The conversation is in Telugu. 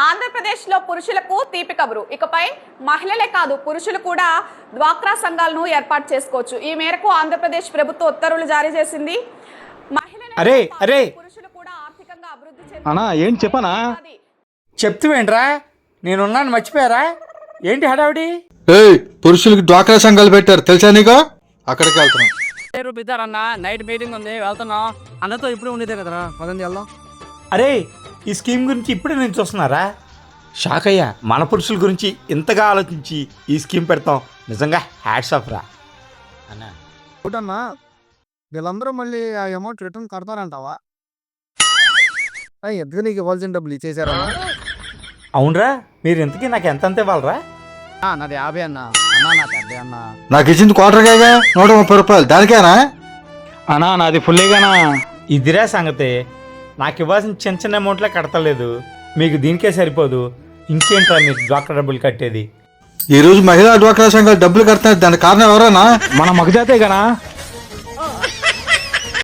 ఆంధ్రప్రదేశ్లో పురుషులకు తీపి కబురు. ఇకపై మహిళలే కాదు పురుషులు కూడా డ్వాక్రా సంఘాలను ఏర్పాటు చేసుకోవచ్చు. ఈ మేరకు ఆంధ్రప్రదేశ్ ప్రభుత్వం ఉత్తర్వులు జారీ చేసింది. పురుషులు కూడా ఆర్థికంగా అభివృద్ధి ఏంటి చెప్పనా చెప్తువేంట్రా? నేనున్నాను మర్చిపోయారా ఏంటి హడావిడి? పురుషులకి డ్వాక్రా సంఘాలు పెట్టారు తెలుసా నీకు? అక్కడికి వెళ్తున్నాం. రూపిద్దారన్న నైట్ మీటింగ్ ఉంది వెళ్తున్నాం. అన్నతో ఇప్పుడు ఉండేదే కదరా, పదండి వెళ్దాం. అరే ఈ స్కీమ్ గురించి ఇప్పుడే నేను చూస్తున్నారా? షాక్ అయ్యా. మన పురుషుల గురించి ఇంతగా ఆలోచించి ఈ స్కీమ్ పెడతాం, నిజంగా హ్యాట్స్ ఆఫ్ రా అన్న. ఒకటన్నా వీళ్ళందరూ మళ్ళీ ఆ అమౌంట్ రిటర్న్ కడతారంటావా? ఎందుకు నీకు ఇవ్వాల్సిన డబ్బులు ఇచ్చేసారా? అవునరా, మీరు ఇంతకీ నాకు ఎంత ఇవ్వాలరా? నాది 50 అన్న. అన్నా నాకు 50 అన్న. నాకు ఇచ్చింది క్వార్టర్గా 130 రూపాయలు, దానికేనా? అన్నా నాది ఫుల్లీగానా. ఇదిరా సంగతి. నాకు ఇవ్వాల్సిన చిన్న చిన్న అమౌంట్లే కడతలేదు, మీకు దీనికే సరిపోదు. ఇంకేంట్రా మీరు డ్వాక్రా డబ్బులు కట్టేది? ఈ రోజు మహిళా డ్వాక్రా సంఘాలు డబ్బులు కడుతున్నారు, దానికి కారణం ఎవరన్నా? మన మగజాతే గానా.